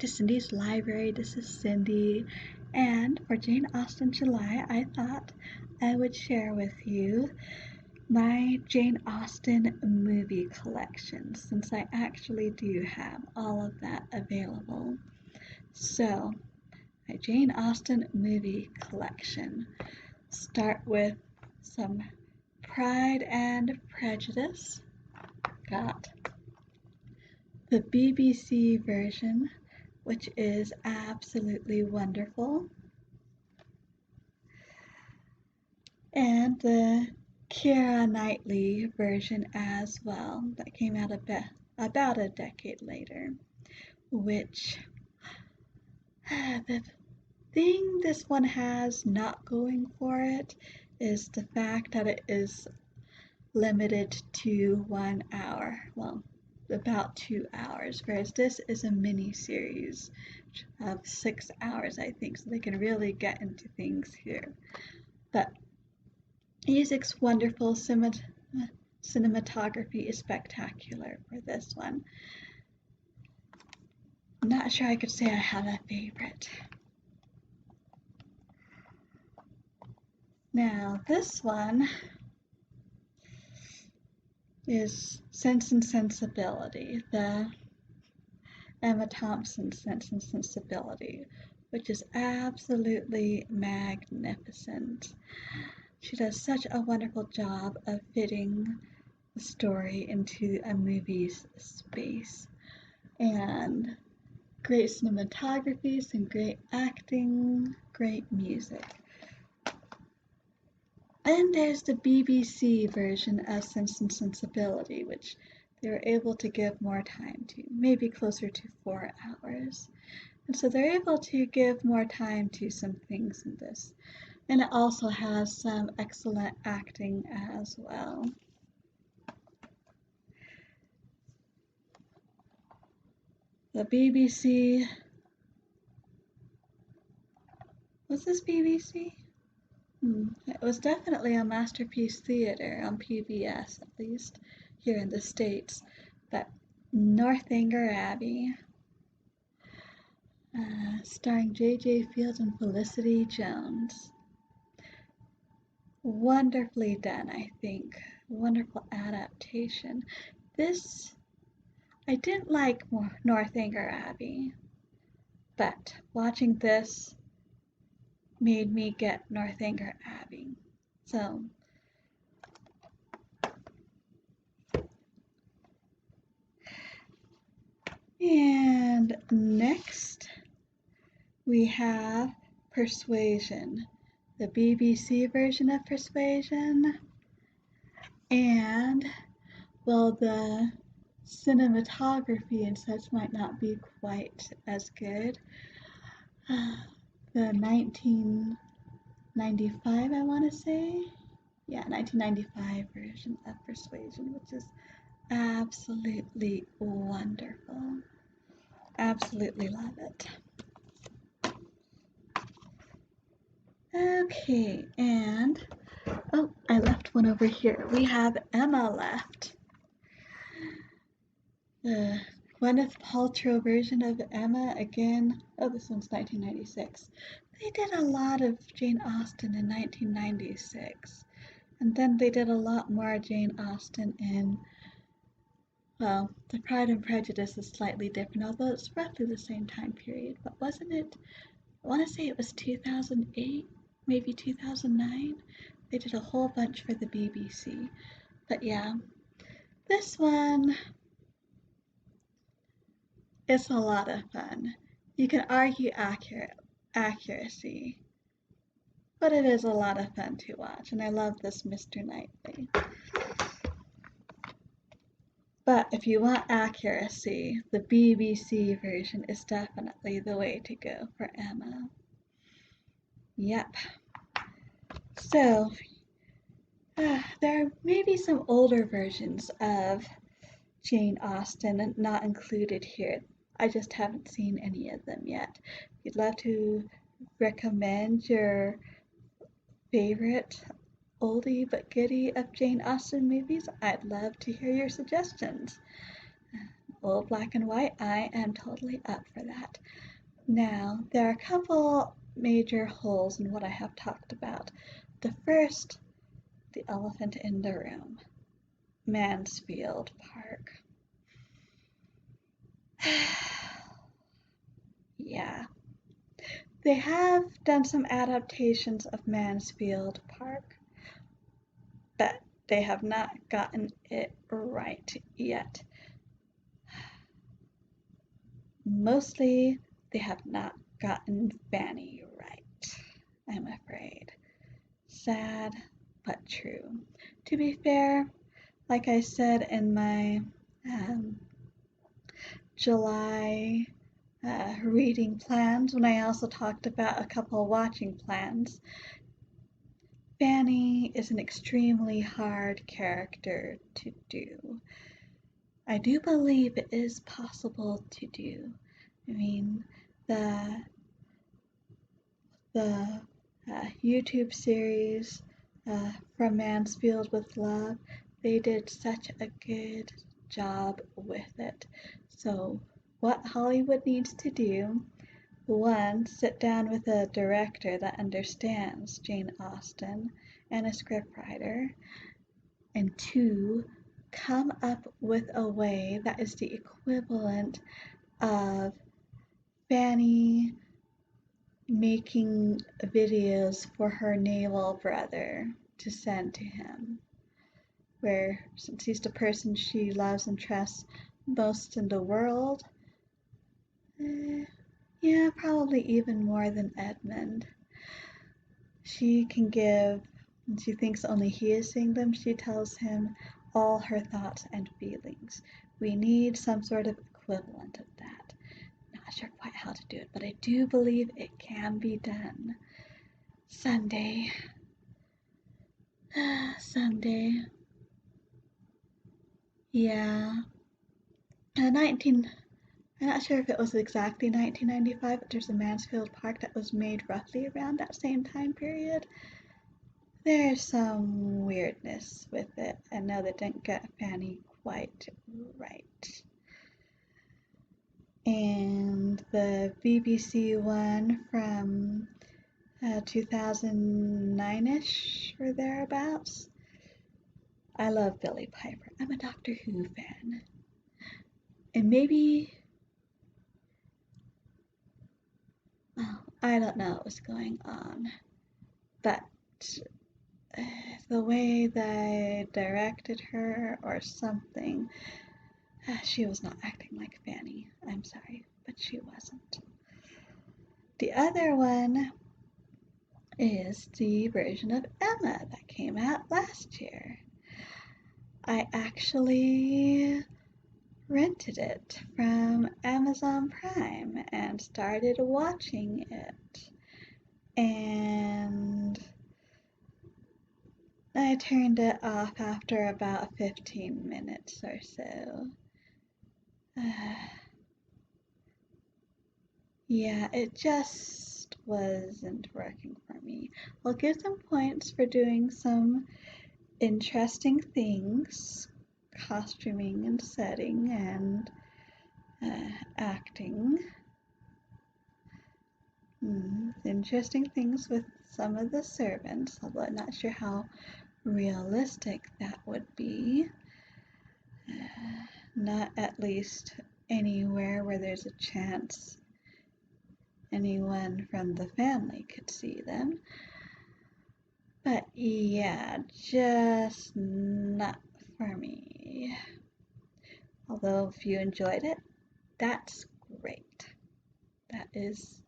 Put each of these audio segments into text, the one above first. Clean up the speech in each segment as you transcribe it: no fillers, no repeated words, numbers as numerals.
Cindy's Library. This is Cindy, and for Jane Austen July, I thought I would share with you my Jane Austen movie collection, since I actually do have all of that available. So, my Jane Austen movie collection. Start with some Pride and Prejudice. Got the BBC version, which is absolutely wonderful, and the Keira Knightley version as well, that came out about a decade later, which the thing this one has not going for it is the fact that it is limited to 1 hour. Well, about 2 hours, whereas this is a mini series of 6 hours, I think, so they can really get into things here. But music's wonderful, cinematography is spectacular for this one. I'm not sure I could say I have a favorite. Now, this one is Sense and Sensibility, the Emma Thompson Sense and Sensibility, which is absolutely magnificent. She does such a wonderful job of fitting the story into a movie's space. And great cinematography, some great acting, great music. And there's the BBC version of Sense and Sensibility, which they were able to give more time to, maybe closer to 4 hours. And so they're able to give more time to some things in this. And it also has some excellent acting as well. The BBC, was this BBC? It was definitely a Masterpiece Theater on PBS, at least here in the States. But Northanger Abbey, starring J.J. Fields and Felicity Jones. Wonderfully done, I think. Wonderful adaptation. This, I didn't like Northanger Abbey, but watching this made me get Northanger Abbey. So, and next we have Persuasion, the BBC version of Persuasion, and well, the cinematography and such might not be quite as good. The 1995, I want to say, 1995 version of Persuasion, which is absolutely wonderful. Absolutely love it. Okay, and oh, I left one over here. We have Emma left. The Gwyneth Paltrow version of Emma again. Oh, this one's 1996. They did a lot of Jane Austen in 1996. And then they did a lot more Jane Austen in, well, the Pride and Prejudice is slightly different, although it's roughly the same time period. But wasn't it, I want to say it was 2008, maybe 2009? They did a whole bunch for the BBC. But yeah, this one, it's a lot of fun. You can argue accuracy, but it is a lot of fun to watch, and I love this Mr. Knightley. But if you want accuracy, the BBC version is definitely the way to go for Emma. Yep. So, there may be some older versions of Jane Austen not included here. I just haven't seen any of them yet. If you'd love to recommend your favorite oldie but goodie of Jane Austen movies, I'd love to hear your suggestions. old black and white, I am totally up for that. Now, there are a couple major holes in what I have talked about. The first, the elephant in the room, Mansfield Park. Yeah, they have done some adaptations of Mansfield Park, but they have not gotten it right yet. Mostly, they have not gotten Fanny right, I'm afraid. Sad, but true. To be fair, like I said in my um, July reading plans, when I also talked about a couple watching plans, Fanny is an extremely hard character to do. I do believe it is possible to do. I mean, the the YouTube series From Mansfield with Love, they did such a good job with it. So what Hollywood needs to do, one, sit down with a director that understands Jane Austen and a scriptwriter, and two, come up with a way that is the equivalent of Fanny making videos for her naval brother to send to him, where since he's the person she loves and trusts most in the world, yeah, probably even more than Edmund, she can give, and she thinks only he is seeing them, she tells him all her thoughts and feelings. We need some sort of equivalent of that. Not sure quite how to do it, but I do believe it can be done. Someday. Someday. Yeah. 19. I'm not sure if it was exactly 1995, but there's a Mansfield Park that was made roughly around that same time period. There's some weirdness with it. I know they didn't get Fanny quite right. And the BBC one from 2009-ish or thereabouts. I love Billie Piper. I'm a Doctor Who fan. And maybe, well, I don't know what was going on, but the way they directed her or something, she was not acting like Fanny. I'm sorry, but she wasn't. The other one is the version of Emma that came out last year. I actually rented it from Amazon Prime and started watching it. And I turned it off after about 15 minutes or so. Yeah, it just wasn't working for me. I'll give them points for doing some interesting things, costuming and setting and acting. Interesting things with some of the servants, although I'm not sure how realistic that would be. Not at least anywhere where there's a chance anyone from the family could see them. But yeah, just not for me. Although if you enjoyed it, that's great. That is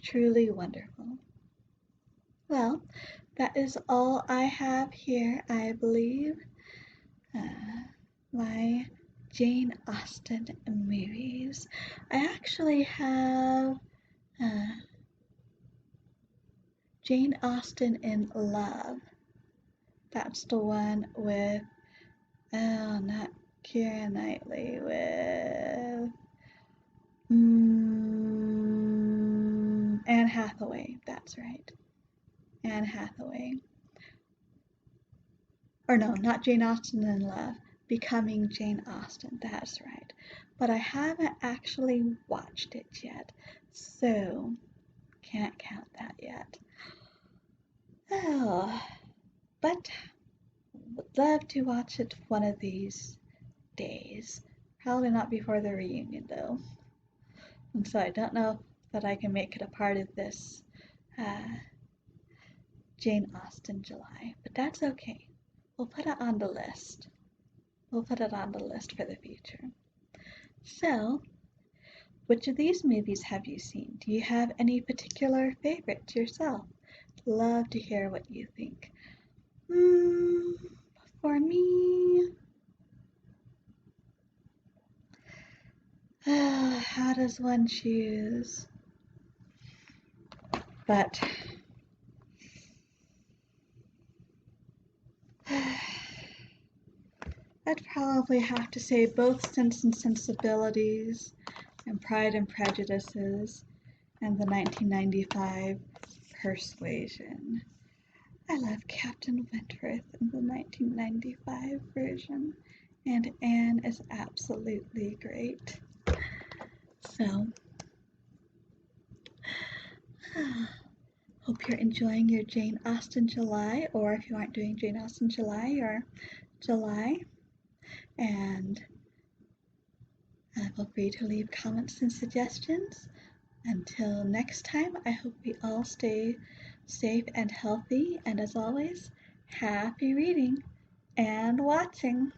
truly wonderful. Well, that is all I have here, I believe. My Jane Austen movies. I actually have Jane Austen in Love. That's the one with, oh, not Keira Knightley, with Anne Hathaway. That's right. Anne Hathaway. Or no, not Jane Austen in Love. Becoming Jane Austen, that's right. But I haven't actually watched it yet, so can't count that yet. Oh, but would love to watch it one of these days. Probably not before the reunion, though. And so I don't know that I can make it a part of this uh, Jane Austen July, but that's okay. We'll put it on the list. We'll put it on the list for the future. So, which of these movies have you seen? Do you have any particular favorites yourself? Love to hear what you think. For me, how does one choose? But I'd probably have to say both Sense and Sensibilities and Pride and Prejudices and the 1995 Persuasion. I love Captain Wentworth in the 1995 version, and Anne is absolutely great. So, hope you're enjoying your Jane Austen July, or if you aren't doing Jane Austen July, your July. And feel free to leave comments and suggestions. Until next time, I hope we all stay safe and healthy. And as always, happy reading and watching.